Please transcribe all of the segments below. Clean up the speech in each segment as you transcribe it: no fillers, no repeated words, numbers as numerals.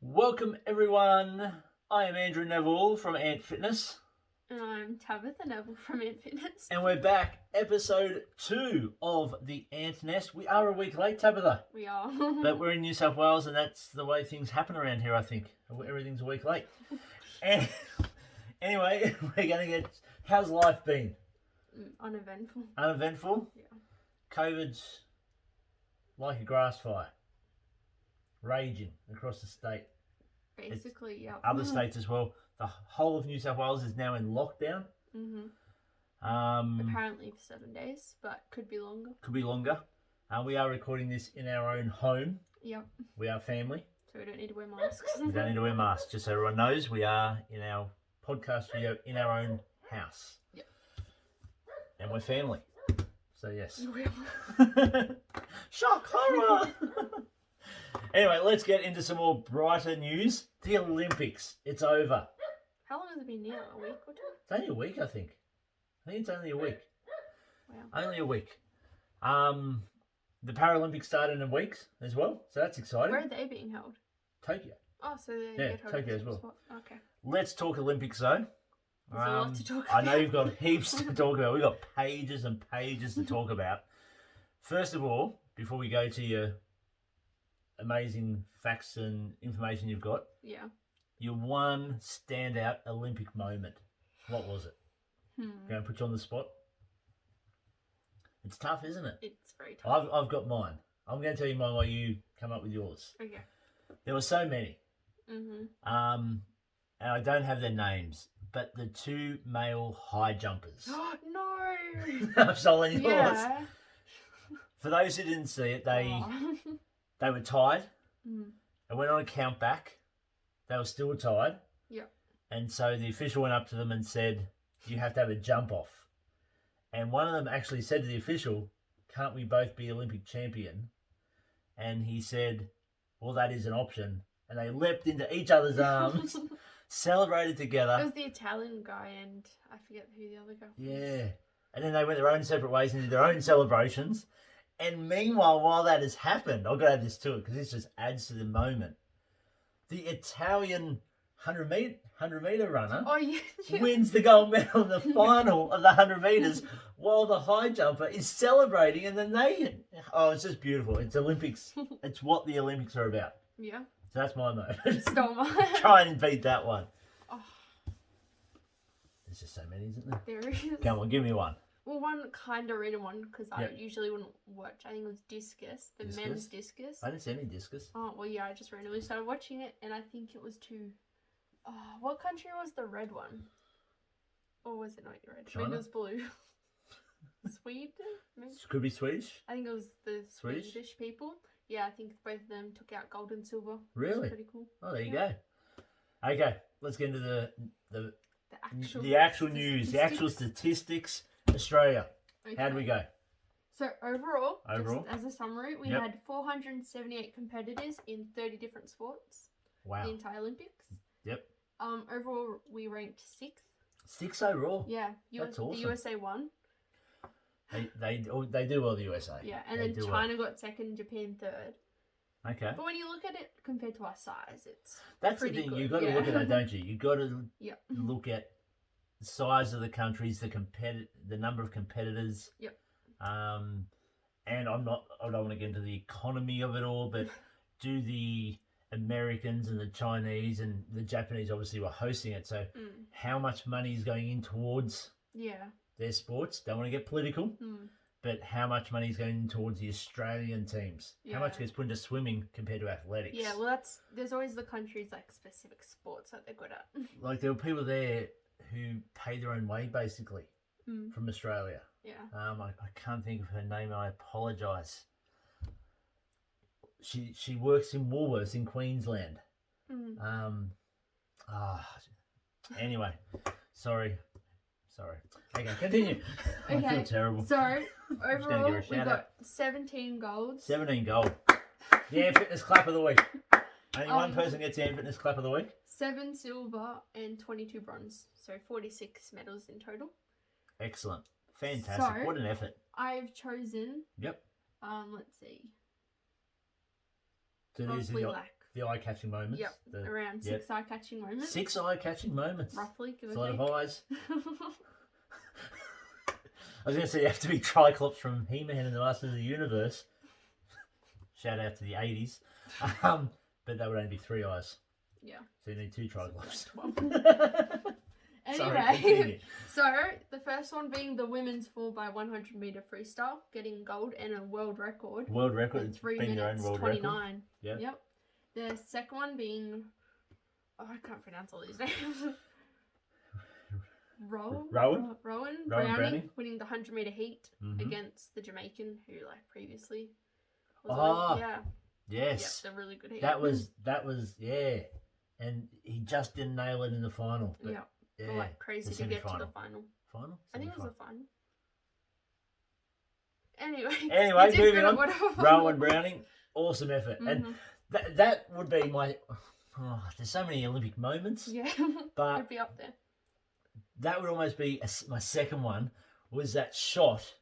Welcome everyone. I am Andrew Neville from Ant Fitness. And I'm Tabitha Neville from Ant Fitness. And we're back, episode 2 of the Ant Nest. We are a week late, Tabitha. We are. But we're in New South Wales and that's the way things happen around here, I think. Everything's a week late. And anyway, we're going to get... How's life been? Uneventful. Uneventful? Yeah. COVID's like a grass fire. Raging across the state. Basically, yeah. Other states as well. The whole of New South Wales is now in lockdown. Apparently for 7 days, but could be longer. Could be longer. We are recording this in our own home. Yep. We are family. So we don't need to wear masks. We don't need to wear masks. Just so everyone knows, we are in our podcast studio in our own house. Yep. And we're family. So yes. We are. Shock horror! Anyway, let's get into some more brighter news. The Olympics. It's over. How long has it been now? A week or two? It's only a week, I think. I think it's only a week. Wow. Only a week. The Paralympics started in weeks as well, so that's exciting. Where are they being held? Tokyo. Oh, so they Yeah, get held Tokyo at as the well. spot. Okay. Let's talk Olympics though. There's a lot to talk I know about. you've got heaps to talk about. We've got pages and pages to talk about. First of all, before we go to your amazing facts and information you've got, Yeah. your one standout Olympic moment. What was it? Going to put you on the spot. It's tough, isn't it? It's very tough. I've got mine. I'm going to tell you mine while you come up with yours. Okay. There were so many. Mhm. And I don't have their names, but the two male high jumpers. No. I've stolen yours. Yeah. For those who didn't see it, they were tied. It went on a count back. They were still tied. Yep. And so the official went up to them and said, you have to have a jump off. And one of them actually said to the official, can't we both be Olympic champion? And he said, well, that is an option. And they leapt into each other's arms, celebrated together. It was the Italian guy and I forget who the other guy was. Yeah. And then they went their own separate ways and did their own celebrations. And meanwhile, while that has happened, I've got to add this to it because this just adds to the moment. The Italian 100-meter runner wins the gold medal in the final of the 100 meters while the high jumper is celebrating. And then it's just beautiful. It's Olympics. It's what the Olympics are about. Yeah. So that's my moment. Stole mine. Try and beat that one. Oh. There's just so many, isn't there? There is. Come on, give me one. Well, one kind of random one because Yep. I usually wouldn't watch. I think it was Discus, the Discus? Men's Discus. I didn't see any discus. Oh, well, yeah, I just randomly started watching it and I think it was what country was the red one? Or was it not red? China? Maybe it was blue. Sweden? Maybe? Could be Swedish. I think it was the Swedish? Swedish people. Yeah, I think both of them took out gold and silver. Really? Pretty cool. Oh, there you go. Okay, let's get into the actual news, the actual statistics. Australia. Okay. How do we go? So overall, Overall? just as a summary, we Yep. had 478 competitors in 30 different sports. Wow. The entire Olympics. Yep. Overall, we ranked 6th. 6 overall. Yeah. That's awesome. The USA won. They do well, the USA. Yeah, and They then do China got 2nd, Japan 3rd. Okay. But when you look at it compared to our size, it's That's the pretty thing. good. You've got to look at that, don't you? You've got to Yep. look at the size of the countries, the number of competitors. Yep. And I don't want to get into the economy of it all, but do the Americans and the Chinese and the Japanese obviously were hosting it, so how much money is going in towards their sports? Don't want to get political, but how much money is going in towards the Australian teams? How much gets put into swimming compared to athletics? Yeah, well, there's always the countries like specific sports that they're good at. Like there were people there who pay their own way basically from Australia. Yeah. I can't think of her name. I apologise. She works in Woolworths in Queensland. Anyway, sorry. Okay, continue. I feel terrible. So overall, we got 17 golds. 17 gold. The Ant Fitness Clap of the Week. Only one person gets the Ant Fitness Clap of the Week. 7 silver and 22 bronze. So 46 medals in total. Excellent. Fantastic. So, what an effort. I've chosen. Yep. Let's see. So Monthly lack. The eye-catching moments. Yep, around 6 eye-catching moments. 6 eye-catching moments. Roughly, give It's a or lot take. of eyes. I was going to say you have to be Triclops from He-Man and the Masters of the Universe. Shout out to the 80s. But that would only be 3 eyes. Yeah. So you need 2 Triclops. Anyway, so the first one being the women's 4x100 meter freestyle, getting gold and a world record. World record. At 3 being their own minutes world 29. record. Yeah. Yep. The second one being, I can't pronounce all these names. Rowan Browning winning the 100 meter heat against the Jamaican who like previously was yes, the really good heat. That was and he just didn't nail it in the final. But, like crazy to get to the final. I think it was the final. Anyway, moving on. Rowan Browning, awesome effort, and that would be my. Oh, there's so many Olympic moments. Yeah, but it'd be up there. That would almost be my second one. Was that shot?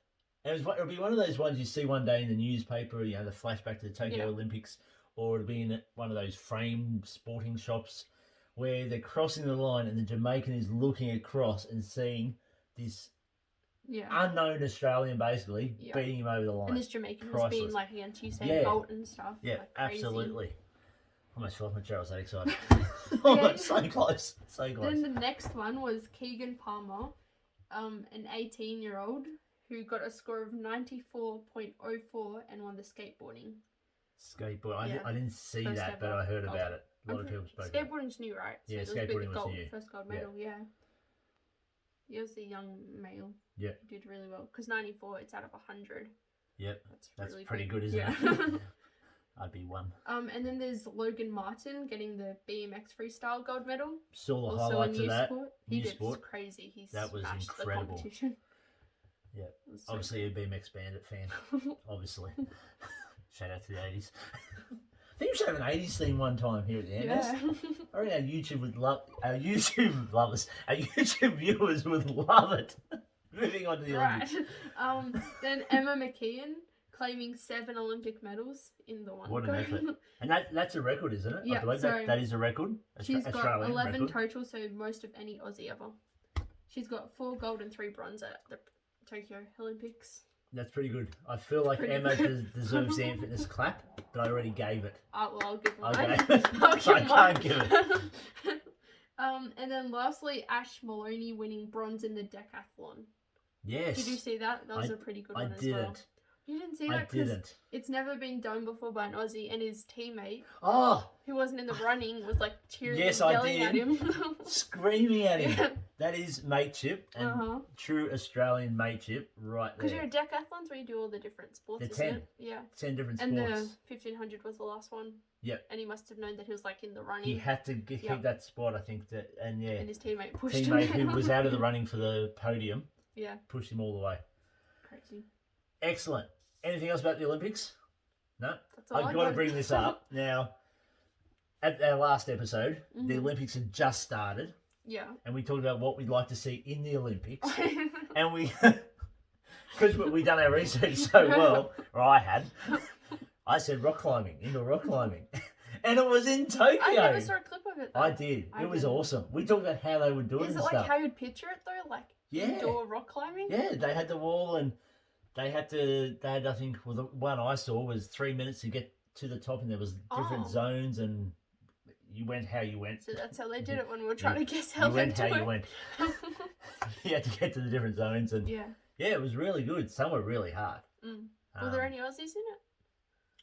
And it'll be one of those ones you see one day in the newspaper. You know, the flashback to the Tokyo Olympics, or it'll be in one of those framed sporting shops where they're crossing the line and the Jamaican is looking across and seeing this unknown Australian basically beating him over the line. And this Jamaican was being like against Usain Bolt and stuff. Yeah, like absolutely. I almost fell off my chair. I was so excited. Almost so close. So close. Then the next one was Keegan Palmer, an 18-year-old who got a score of 94.04 and won the skateboarding. Skateboard. I didn't see that, but I heard about it. A lot of people spoke about it. Skateboarding's new, right? So yeah, skateboarding was new. First gold medal, He was the young male. Yeah. He did really well. Because 94, it's out of 100. Yep. That's really pretty good, isn't it? I'd be 1. And then there's Logan Martin getting the BMX freestyle gold medal. Saw the highlights of that. He did crazy. That was incredible. The competition. Yeah. Obviously a BMX Bandit fan. Obviously. Shout out to the 80s. I think we should have an 80s theme one time here at the end. Yeah. I reckon our YouTube viewers would love it. Moving on to the Olympics. Then Emma Mckeon claiming 7 Olympic medals in the one. What an effort. And that's a record, isn't it? Yeah, I believe that is a record. She's got 11 total, so most of any Aussie ever. She's got 4 gold and 3 bronze at the Tokyo Olympics. That's pretty good. I feel like Emma deserves the fitness clap, but I already gave it. Well, I'll give mine. Okay. I can't give it. And then lastly, Ash Maloney winning bronze in the decathlon. Yes. Did you see that? That was a pretty good one as well. I didn't. You didn't see that? Because it's never been done before by an Aussie, and his teammate, who wasn't in the running, was like cheering and yelling at him. Screaming at him. That is mateship, and true Australian mateship right there. Because you're a decathlons where you do all the different sports, isn't it? Yeah. 10 different sports. And the 1500 was the last one. Yep. And he must have known that he was like in the running. He had to keep that spot, I think. And his teammate pushed him. Who was out of the running for the podium. Yeah. Pushed him all the way. Crazy. Excellent. Anything else about the Olympics? No? That's all I've got to bring this up. Now, at our last episode, the Olympics had just started. Yeah. And we talked about what we'd like to see in the Olympics. And we, because we'd done our research so well, or I had, I said rock climbing, indoor rock climbing. And it was in Tokyo. I never saw a clip of it though. I did. It was awesome. We talked about how they would do it and stuff. Is it like how you'd picture it though? Like indoor rock climbing? Yeah, they had the wall and they had, I think, well, the one I saw was 3 minutes to get to the top, and there was different zones, and you went how you went. So that's how they did it when we were trying to guess how they did it. You went how you went. You had to get to the different zones, and it was really good. Some were really hard. Were there any Aussies in it?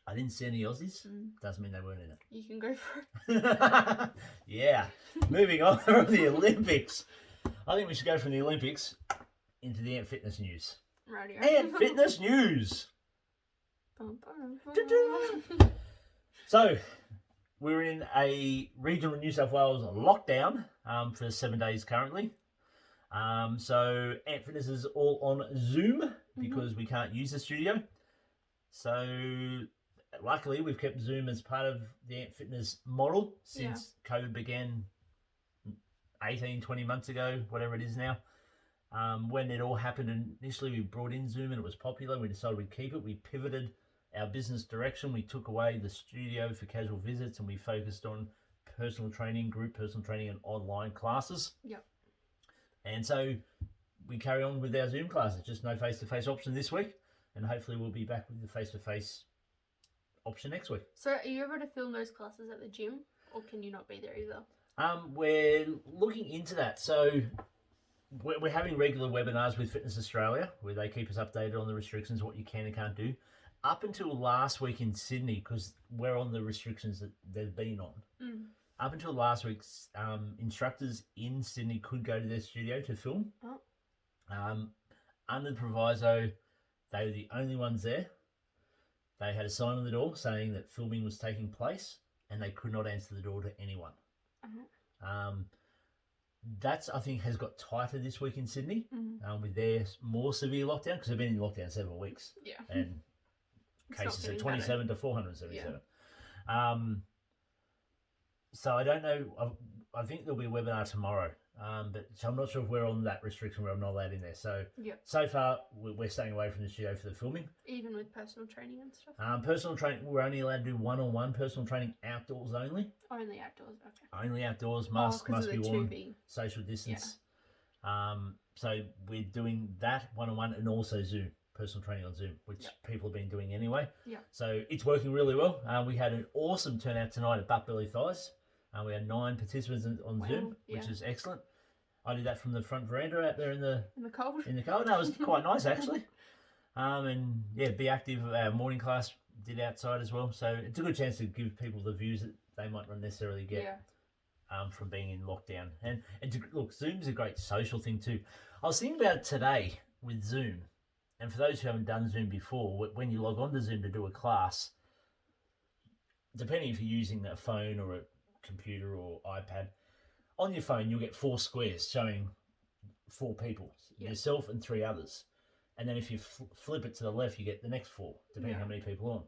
I didn't see any Aussies. Doesn't mean they weren't in it. You can go for it. Yeah. Moving on from the Olympics. I think we should go from the Olympics into the Ant Fitness news. Radio. Ant Fitness news. So, we're in a regional New South Wales lockdown for 7 days currently. So, Ant Fitness is all on Zoom because we can't use the studio. So, luckily, we've kept Zoom as part of the Ant Fitness model since COVID began 18, 20 months ago, whatever it is now. When it all happened initially, we brought in Zoom and it was popular. We decided we'd keep it. We pivoted our business direction. We took away the studio for casual visits and we focused on personal training, group personal training and online classes. Yep. And so we carry on with our Zoom classes, just no face-to-face option this week. And hopefully we'll be back with the face-to-face option next week. So are you able to film those classes at the gym or can you not be there either? We're looking into that. So we're having regular webinars with Fitness Australia where they keep us updated on the restrictions, what you can and can't do. Up until last week in Sydney, because we're on the restrictions that they've been on, up until last week, instructors in Sydney could go to their studio to film. Under the proviso, they were the only ones there. They had a sign on the door saying that filming was taking place and they could not answer the door to anyone. That's, I think, has got tighter this week in Sydney with their more severe lockdown because they've been in lockdown several weeks. Yeah. And cases of 27 to 477. Yeah. So I don't know. I think there'll be a webinar tomorrow. But so I'm not sure if we're on that restriction where I'm not allowed in there. So so far we're staying away from the studio for the filming. Even with personal training and stuff. Personal training, we're only allowed to do one-on-one personal training outdoors only. Only outdoors, okay. Only outdoors. Mask must be worn. 2V. Social distance. Yeah. So we're doing that one-on-one and also Zoom. Personal training on Zoom, which people have been doing anyway. Yeah. So it's working really well. We had an awesome turnout tonight at Butt Belly Thighs. We had 9 participants on Zoom, which is excellent. I did that from the front veranda out there in the cold. In the cold. No, it was quite nice actually. And yeah, Be Active, morning class did outside as well. So it's a good chance to give people the views that they might not necessarily get from being in lockdown. And look, Zoom's a great social thing too. I was thinking about it today with Zoom. And for those who haven't done Zoom before, when you log on to Zoom to do a class, depending if you're using a phone or a computer or iPad, on your phone you'll get 4 squares showing 4 people, yourself and 3 others. And then if you flip it to the left, you get the next 4, depending on how many people are on.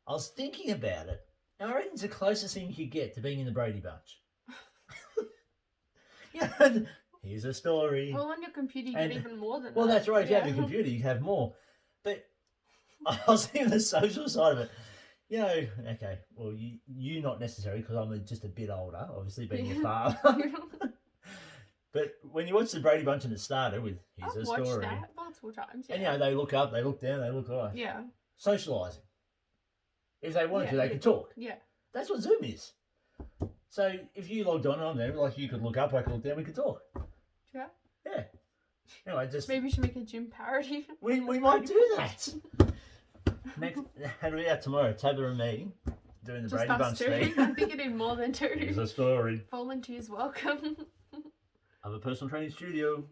I was thinking about it, and I reckon it's the closest thing you could get to being in the Brady Bunch. Here's a story. Well, on your computer, you get even more than that. Well, that's right. If you have a computer, you have more. But I was thinking the social side of it. You know, okay, well, you not necessarily, because I'm just a bit older, obviously, being your father. But when you watch the Brady Bunch and it started with, here's a story. I've watched that multiple times, And, you know, they look up, they look down, they look like. Yeah. Socialising. If they wanted to, they could talk. Yeah. That's what Zoom is. So if you logged on and I'm there, like you could look up, I could look down, we could talk. Yeah. Yeah. Anyway, just... Maybe we should make a gym parody. We might do that. Next, how do we have tomorrow? Tabitha and me doing the Brady Bunch thing. I think you need more than 2. Here's a story. Volunteers welcome. Of a personal training studio.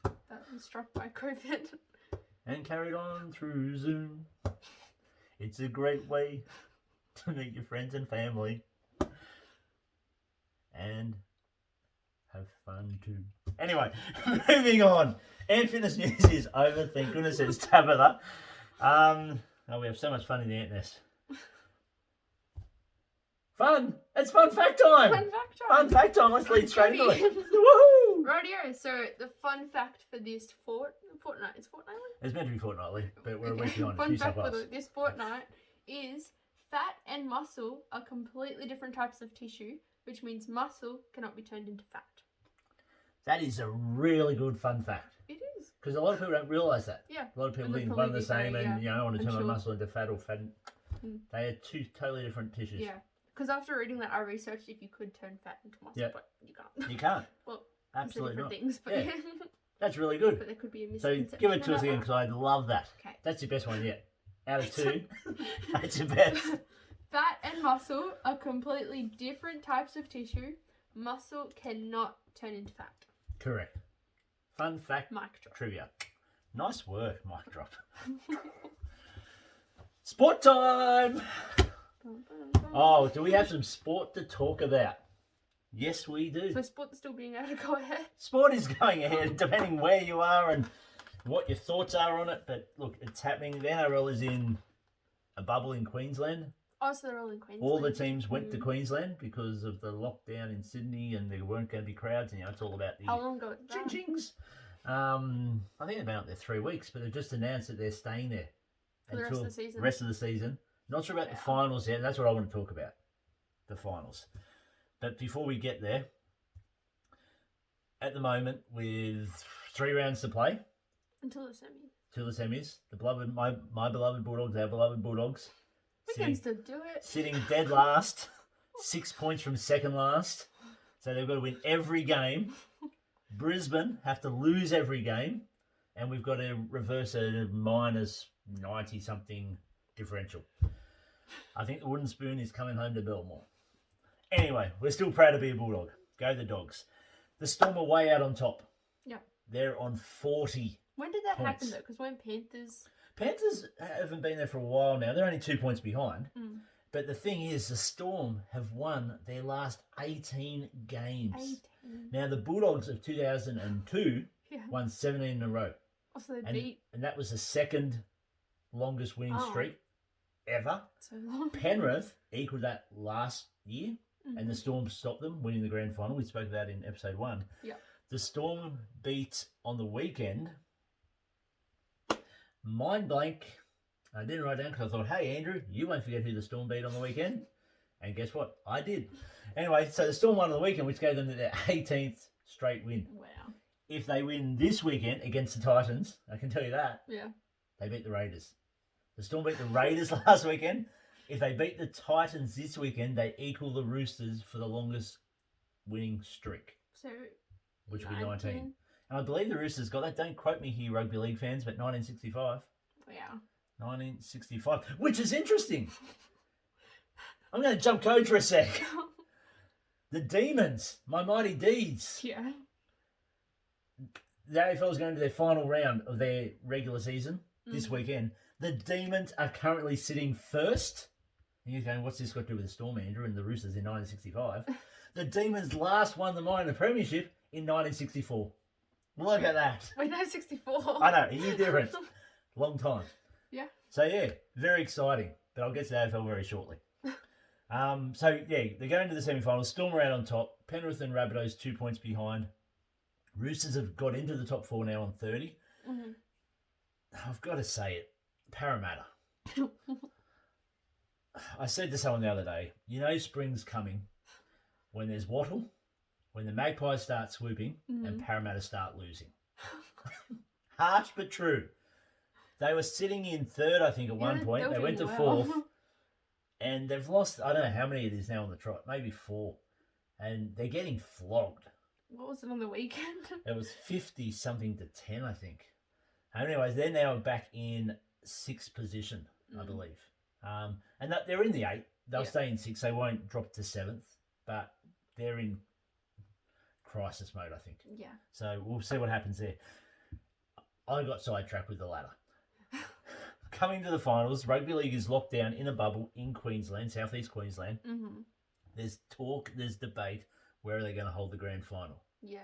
That was struck by COVID. And carried on through Zoom. It's a great way to meet your friends and family. And have fun too. Anyway, moving on. And fitness news is over. Thank goodness it's Tabitha. We have so much fun in the ant nest. Fun! It's fun fact time! Fun fact time! Fun fact time! Let's lead straight into it. Woohoo! Rightio, so the fun fact for this fortnight, it's fortnightly? It's meant to be fortnightly, but we're a week behind. Fun fact for this fortnight is fat and muscle are completely different types of tissue, which means muscle cannot be turned into fat. That is a really good fun fact. It is. Because a lot of people don't realise that. Yeah. A lot of people think one and the same and, you know, want to turn my muscle into fat or fat. They are 2 totally different tissues. Yeah. Because after reading that, I researched if you could turn fat into muscle, but you can't. You can't. Well, absolutely not. Things, but yeah. That's really good. But there could be a misconception. So give it to us again, because I love that. Okay. That's your best one yet. Out of 2, that's your best. Fat and muscle are completely different types of tissue. Muscle cannot turn into fat. Correct. Fun fact. Mic drop. Trivia. Nice work, mic drop. Sport time! Oh, do we have some sport to talk about? Yes, we do. So sport is still being able to go ahead? Sport is going ahead, depending where you are and what your thoughts are on it. But look, it's happening. The NRL is in a bubble in Queensland. Oh, so they're all in Queensland. All the teams went to Queensland because of the lockdown in Sydney, and there weren't going to be crowds. And you know, it's all about the how long ago? Ching-chings. I think they've been up there 3 weeks, but they've just announced that they're staying there. For the rest of the season. Rest of the season. Not sure about the finals yet. That's what I want to talk about. The finals. But before we get there, at the moment, with 3 rounds to play. Until the semis. Till the semis. The beloved, my beloved Bulldogs, our beloved Bulldogs. We can still do it. Sitting dead last. 6 points from second last. So they've got to win every game. Brisbane have to lose every game. And we've got to reverse a minus 90-something differential. I think the wooden spoon is coming home to Belmore. Anyway, we're still proud to be a Bulldog. Go the Dogs. The Storm are way out on top. Yeah. They're on 40 When did that points. happen, though? Because when Panthers haven't been there for a while now. They're only 2 points behind. Mm. But the thing is, the Storm have won their last 18 games. 18. Now, the Bulldogs of 2002 won 17 in a row. Also, they beat... And that was the second longest winning streak ever. So long. Penrith equalled that last year, and the Storm stopped them winning the grand final. We spoke about in episode 1. Yeah. The Storm beat on the weekend. Mind blank. I didn't write down because I thought, hey, Andrew, you won't forget who the Storm beat on the weekend. And guess what? I did. Anyway, so the Storm won on the weekend, which gave them their 18th straight win. Wow. If they win this weekend against the Titans, I can tell you that. Yeah. They beat the Raiders. The Storm beat the Raiders last weekend. If they beat the Titans this weekend, they equal the Roosters for the longest winning streak. So, which would be 19. And I believe the Roosters got that. Don't quote me here, rugby league fans, but 1965. Wow. 1965, which is interesting. I'm going to jump code for a sec. The Demons, my mighty Deeds. Yeah. The AFL is going to their final round of their regular season this weekend. The Demons are currently sitting first. And you're going, what's this got to do with the Storm, Andrew, and the Roosters in 1965? The Demons last won the minor premiership in 1964. Look at that. Wait, no, 64. I know, a year difference. Long time. Yeah. So, yeah, very exciting. But I'll get to the AFL very shortly. So, yeah, they're going to the semi-finals. Storm are out on top. Penrith and Rabbitohs 2 points behind. Roosters have got into the top 4 now on 30. Mm-hmm. I've got to say it. Parramatta. I said to someone the other day, you know spring's coming when there's wattle, when the Magpies start swooping, and Parramatta start losing. Harsh but true. They were sitting in third, I think, at one point. They went to fourth. And they've lost, I don't know how many it is now on the trot, maybe 4. And they're getting flogged. What was it on the weekend? It was 50-something to 10, I think. Anyways, they're now back in 6th position, I believe. And they're in the 8th. They'll stay in 6th. They won't drop to 7th. But they're in crisis mode, I think. Yeah. So we'll see what happens there. I got sidetracked with the ladder. Coming to the finals, rugby league is locked down in a bubble in Queensland, southeast Queensland. Mm-hmm. There's talk, there's debate. Where are they going to hold the grand final? Yeah.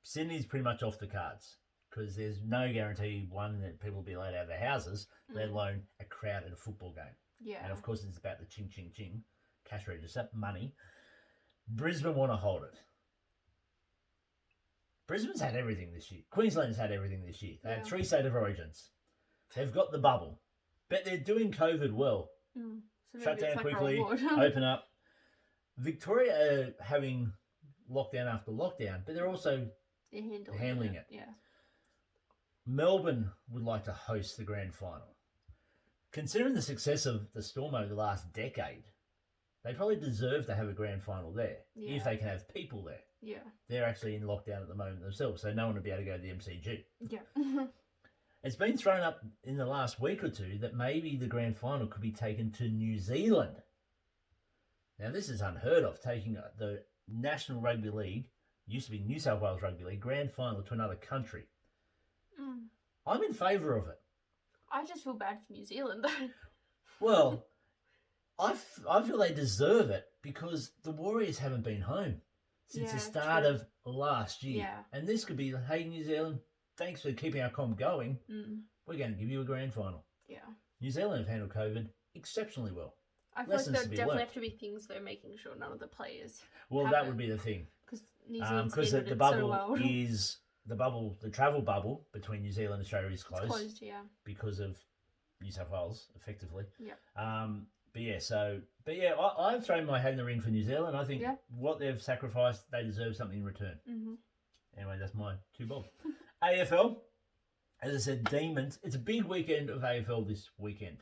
Sydney's pretty much off the cards because there's no guarantee, one, that people will be allowed out of their houses, let alone a crowd at a football game. Yeah. And of course, it's about the ching, ching, ching, cash register, money. Brisbane want to hold it. Brisbane's had everything this year. Queensland's had everything this year. They had 3 state of origins. They've got the bubble. But they're doing COVID well. So shut down quickly, open up. Victoria are having lockdown after lockdown, but they're also handling it. Yeah. Melbourne would like to host the grand final. Considering the success of the Storm over the last decade, they probably deserve to have a grand final there if they can have people there. Yeah. They're actually in lockdown at the moment themselves, so no one will be able to go to the MCG. Yeah. It's been thrown up in the last week or two that maybe the grand final could be taken to New Zealand. Now, this is unheard of, taking the National Rugby League, used to be New South Wales Rugby League, grand final to another country. I'm in favour of it. I just feel bad for New Zealand, though. Well, I feel they deserve it because the Warriors haven't been home since the start of last year. Yeah. And this could be, hey, New Zealand, thanks for keeping our comp going. We're going to give you a grand final. Yeah. New Zealand have handled COVID exceptionally well. I feel like there definitely have to be things, though, making sure none of the players. Well, that would be the thing. Because New Zealand's the bubble is the travel bubble between New Zealand and Australia is closed. It's closed, yeah. Because of New South Wales, effectively. Yeah. I've thrown my hat in the ring for New Zealand. I think what they've sacrificed, they deserve something in return. Mm-hmm. Anyway, that's my 2 bob. AFL, as I said, Demons. It's a big weekend of AFL this weekend.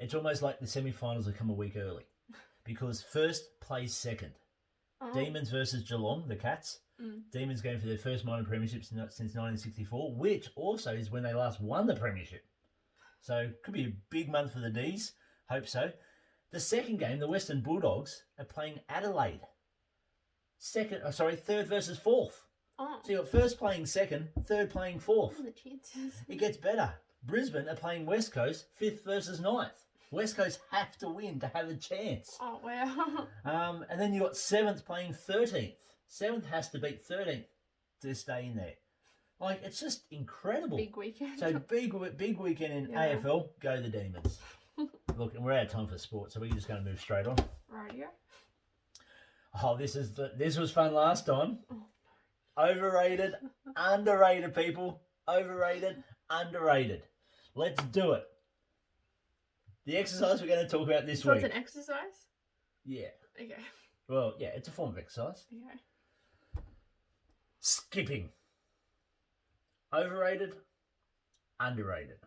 It's almost like the semi-finals have come a week early because first plays second. Oh. Demons versus Geelong, the Cats. Demons going for their first minor premiership since 1964, which also is when they last won the premiership. So could be a big month for the D's. Hope so. The second game, the Western Bulldogs are playing Adelaide. Third versus fourth. Oh. So you got first playing second, third playing fourth. The chances. It gets better. Brisbane are playing West Coast, 5th versus 9th. West Coast have to win to have a chance. Oh, wow. And then you got 7th playing 13th. 7th has to beat 13th to stay in there. Like, it's just incredible. Big weekend. So, big weekend in AFL. Go the Demons. Look, and we're out of time for sport, so we're just going to move straight on. Rightio. Oh, this was fun last time. Overrated, underrated, people. Overrated, underrated. Let's do it. The exercise we're going to talk about this week. So it's an exercise? Yeah. Okay. Well, yeah, it's a form of exercise. Okay. Skipping. Overrated, underrated.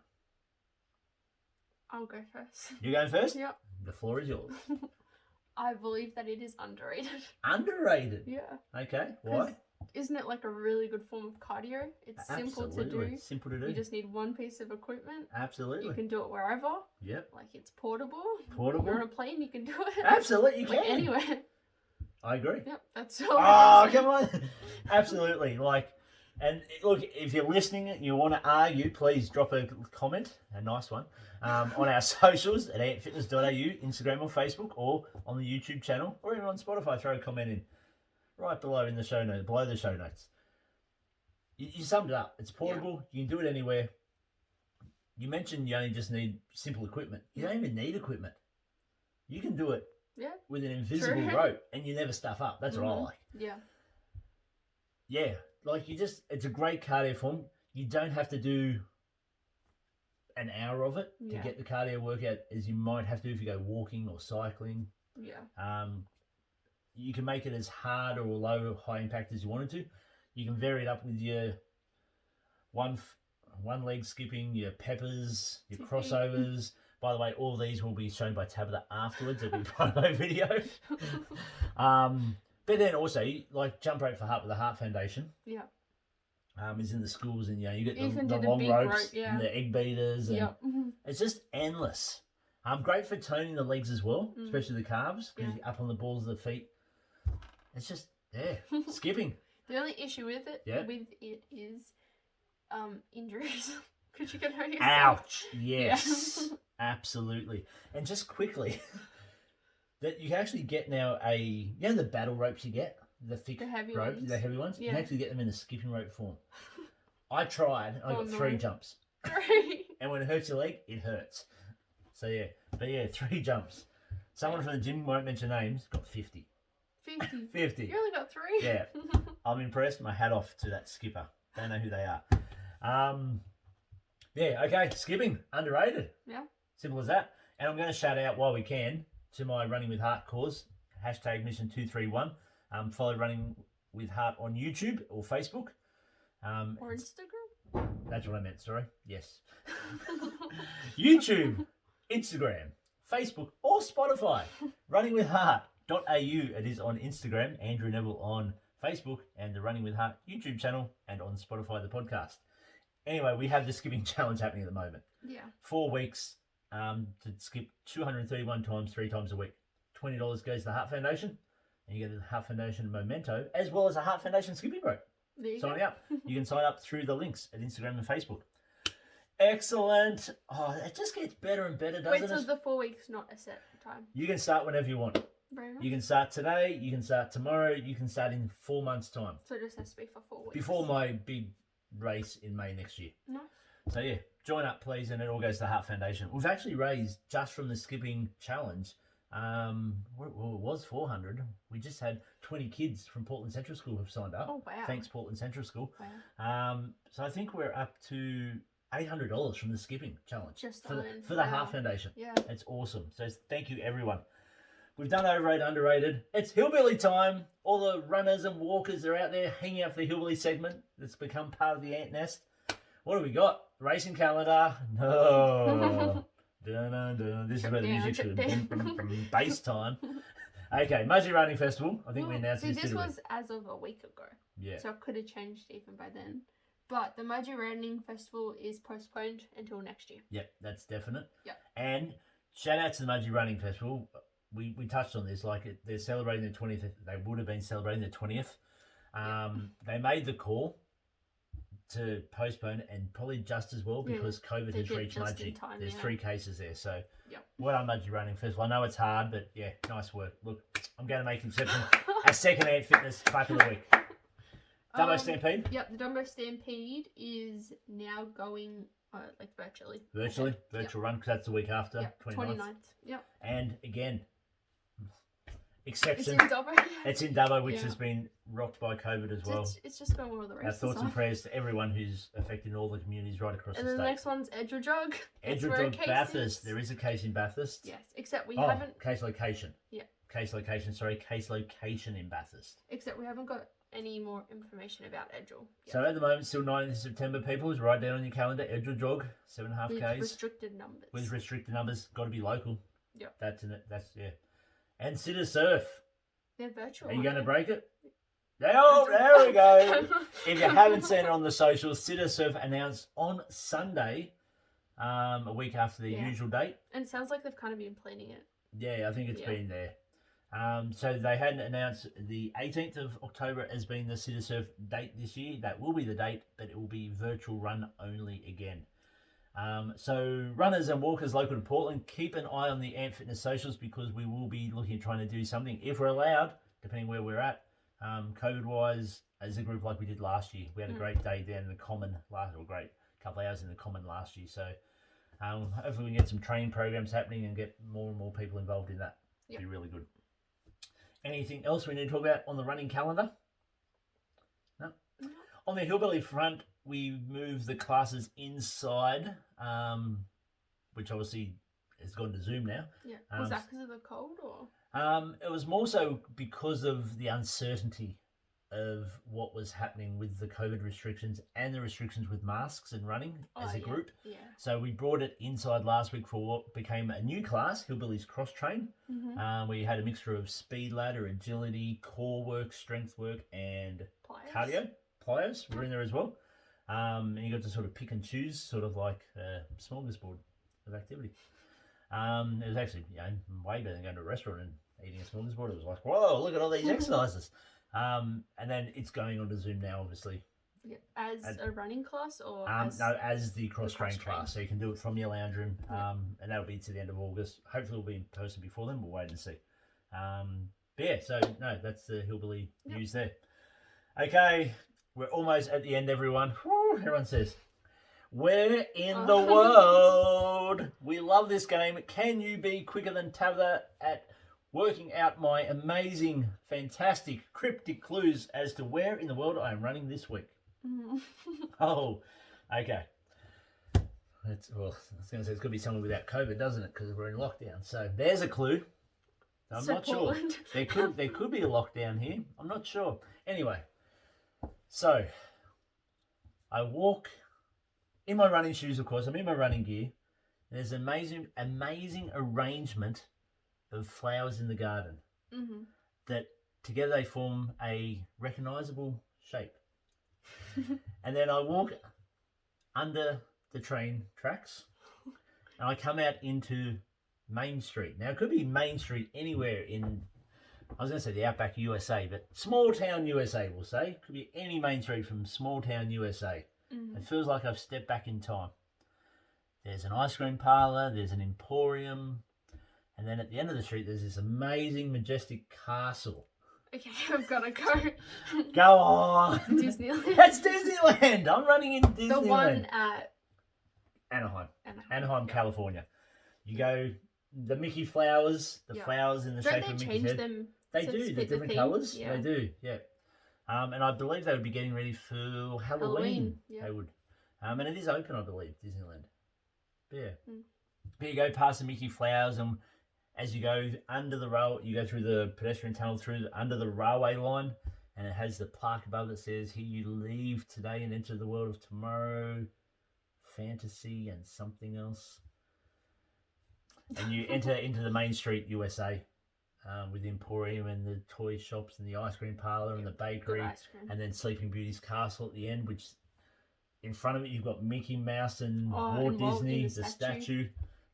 I'll go first. You going first? Yep. The floor is yours. I believe that it is underrated. Underrated? Yeah. Okay. Why? Isn't it like a really good form of cardio? It's simple to do. Simple to do. You just need one piece of equipment. Absolutely. You can do it wherever. Yep. Like it's portable. Portable. You're on a plane, you can do it. Absolutely, you can. Like anywhere. I agree. Yep, that's all. Oh, come on. Absolutely. And look, if you're listening and you want to argue, please drop a comment, a nice one, on our socials at antfitness.au, Instagram or Facebook, or on the YouTube channel, or even on Spotify. Throw a comment in right below in the show notes, below the show notes. You summed it up. It's portable. Yeah. You can do it anywhere. You mentioned you only just need simple equipment. You don't even need equipment. You can do it with an invisible rope, and you never stuff up. That's what I like. Yeah. Yeah. It's a great cardio form. You don't have to do an hour of it to get the cardio workout as you might have to if you go walking or cycling. Yeah. You can make it as hard or low high impact as you wanted to. You can vary it up with your one leg skipping, your peppers, your crossovers. By the way, all these will be shown by Tabitha afterwards. It'll be promo video. But then also, jump rope for heart with the Heart Foundation. Yeah. Is in the schools, and you get the long ropes and the egg beaters. And it's just endless. Great for toning the legs as well, especially the calves, because you're up on the balls of the feet. It's just, skipping. The only issue with it is injuries. Because you can hurt yourself. Ouch. Yes. Absolutely. And just quickly, that you can actually get now the battle ropes you get, the thick ropes, the heavy ones, you can actually get them in a skipping rope form. I tried, I got 3 jumps. 3? And when it hurts your leg, it hurts. So 3 jumps. Someone from the gym, won't mention names, got 50. 50? 50. You only got 3? Yeah. I'm impressed. My hat off to that skipper. Don't know who they are. Okay, skipping, underrated. Yeah. Simple as that. And I'm going to shout out while we can to my Running with Heart cause, #mission231. Follow Running with Heart on YouTube or Facebook. Or Instagram? That's what I meant, sorry. Yes. YouTube, Instagram, Facebook, or Spotify. Running with Heart.au. It is on Instagram, Andrew Neville on Facebook, and the Running with Heart YouTube channel, and on Spotify, the podcast. Anyway, we have the skipping challenge happening at the moment. Yeah. 4 weeks to skip 231 times, 3 times a week. $20 goes to the Heart Foundation, and you get the Heart Foundation memento, as well as a Heart Foundation skipping rope. Signing up. You can sign up through the links at Instagram and Facebook. Excellent. Oh, it just gets better and better, doesn't it? Wait, so the 4 weeks not a set time? You can start whenever you want. Very nice. You can start today, you can start tomorrow, you can start in 4 months' time. So it just has to be for 4 weeks? Before my big race in May next year. Nice. So join up please, and it all goes to the Heart Foundation. We've actually raised, just from the skipping challenge, it was 400. We just had 20 kids from Portland Central School have signed up. Oh wow. Thanks Portland Central School. Wow. So I think we're up to $800 from the skipping challenge for the wow. Heart Foundation. Yeah. It's awesome. So thank you, everyone. We've done Overrated, Underrated. It's Hillbilly time. All the runners and walkers are out there hanging out for the Hillbilly segment that's become part of the ant nest. What do we got? Racing calendar. No. This is where the music should be. Bass time. Okay, Mudgee Running Festival. I think we announced this. This was as of a week ago. Yeah. So it could have changed even by then. But the Mudgee Running Festival is postponed until next year. Yep, that's definite. Yep. And shout out to the Mudgee Running Festival. We touched on this. They're celebrating their 20th. They would have been celebrating their 20th. They made the call to postpone, and probably just as well because COVID has reached Mudgee. There's 3 cases there. So well done, Mudgee Running Festival. I know it's hard, but yeah, nice work. Look, I'm going to make Inception a second Ant Fitness Fuck of the Week. Dumbo Stampede? Yep, the Dumbo Stampede is now going virtually. Virtual run, because that's the week after, 29th. Yep. And again, exception. It's in Dubbo. It's in Dubbo, which has been rocked by COVID as well. It's just going where the races Our thoughts and prayers to everyone who's affected in all the communities right across the state. And then the next one's Edgewardrug. Edgewardrug, Bathurst. There is a case in Bathurst. Yes, except we haven't... Case location. Yeah. Case location in Bathurst. Except we haven't got any more information about Edgel. Yet. So at the moment, still 9th of September, people. Is right down on your calendar. Edgewardrug, 7.5 Ks. With restricted numbers. Got to be local. Yep. That's in it. And Sitter Surf. They're virtual. Are you going to break it? There we go. If you haven't seen it on the socials, Sitter Surf announced on Sunday, a week after the usual date. And it sounds like they've kind of been planning it. Yeah, I think it's been there. So they hadn't announced the 18th of October as being the Sitter Surf date this year. That will be the date, but it will be virtual run only again. So runners and walkers local to Portland, keep an eye on the Ant Fitness socials because we will be looking at trying to do something, if we're allowed, depending where we're at, COVID-wise, as a group like we did last year. We had a great day down in the Common great couple of hours in the Common last year. So hopefully we can get some training programs happening and get more and more people involved in that. It'd be really good. Anything else we need to talk about on the running calendar? No? On the Hillbilly front, we moved the classes inside, which obviously has gone to Zoom now. Yeah. Was that because of the cold or? It was more so because of the uncertainty of what was happening with the COVID restrictions and the restrictions with masks and running as a group. Yeah. So we brought it inside last week for what became a new class, Hillbillies Cross Train. We had a mixture of speed ladder, agility, core work, strength work, and cardio. Plyos were in there as well. And you got to sort of pick and choose, sort of like a smorgasbord of activity. It was actually way better than going to a restaurant and eating a smorgasbord. It was like, whoa, look at all these exercises. And then it's going on to Zoom now, obviously. Yeah. As a running class or as the cross-train class. So you can do it from your lounge room. And that'll be to the end of August. Hopefully we'll be in person before then. We'll wait and see. But yeah, so no, that's the Hillbilly news there. Okay, we're almost at the end, everyone. Whew, everyone says, where in the world? We love this game. Can you be quicker than Tabitha at working out my amazing, fantastic, cryptic clues as to where in the world I am running this week? Oh, okay. I was going to say it's got to be somewhere without COVID, doesn't it? Because we're in lockdown. So there's a clue. I'm not Portland. Sure. There could be a lockdown here. I'm not sure. Anyway, so I walk in my running shoes, of course. I'm in my running gear. There's an amazing arrangement of flowers in the garden that together they form a recognisable shape. And then I walk under the train tracks and I come out into Main Street. Now, it could be Main Street anywhere in, I was going to say the outback USA, but small town USA, we'll say. It could be any Main Street from small town USA. It feels like I've stepped back in time. There's an ice cream parlour, there's an emporium, and then at the end of the street, there's this amazing, majestic castle. Okay, I've got to go. Go on. Disneyland. That's Disneyland. I'm running in Disneyland. The one at Anaheim, California. You go, the Mickey flowers, flowers in the shape of Mickey's head. Them they do. They're different colours. Yeah. They do, yeah. And I believe they would be getting ready for Halloween. Yeah. They would. And it is open, I believe, Disneyland. Yeah. Here you go past the Mickey Flowers, and as you go under the rail, you go through the pedestrian tunnel under the railway line, and it has the plaque above that says, "Here you leave today and enter the world of tomorrow, fantasy and something else." And you enter into the Main Street, USA, with the Emporium and the toy shops and the ice cream parlor and the bakery, and then Sleeping Beauty's castle at the end, which in front of it you've got Mickey Mouse and Walt Disney, the statue,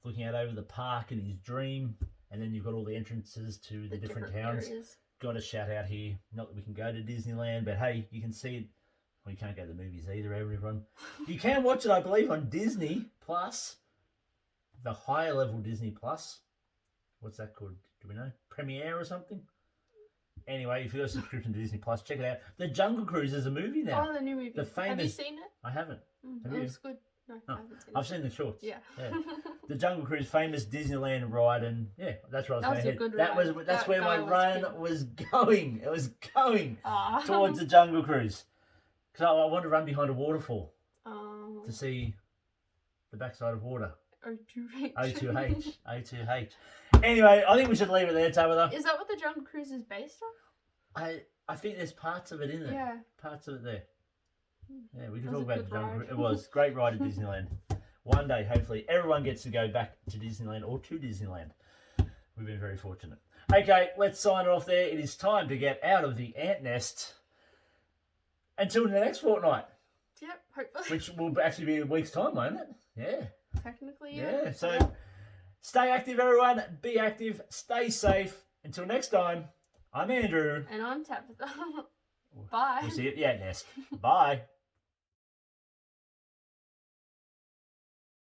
looking out over the park and his dream, and then you've got all the entrances to the different towns. Areas. Got a shout out here. Not that we can go to Disneyland, but hey, you can see it. Well, you can't go to the movies either, everyone. You can watch it, I believe, on Disney Plus, the higher level Disney Plus. What's that called? Do we know? Premiere or something? Anyway, if you've got a subscription to Disney Plus, check it out. The Jungle Cruise is a movie now. Oh, the new movie. The famous... Have you seen it? I haven't. It looks good. No, I haven't seen it. I've seen the shorts. Yeah. The Jungle Cruise, famous Disneyland ride, and yeah, that's where I was going. Good that ride. That's where my run was going. It was going towards the Jungle Cruise. Because I wanted to run behind a waterfall to see the backside of water. O2H. O2H. Anyway, I think we should leave it there, Tabitha. Is that what the Jungle Cruise is based on? I think there's parts of it in there. Yeah. Parts of it there. Yeah, we can talk about the Jungle Cruise. It was great ride at Disneyland. One day, hopefully, everyone gets to go back to Disneyland or to Disneyland. We've been very fortunate. Okay, let's sign it off there. It is time to get out of the ant nest. Until the next fortnight. Yep, hopefully. Which will actually be a week's time, won't it? Yeah. Technically, yeah. So, stay active, everyone. Be active. Stay safe. Until next time, I'm Andrew. And I'm Tabitha. Bye. We'll see you at the ant nest. Bye.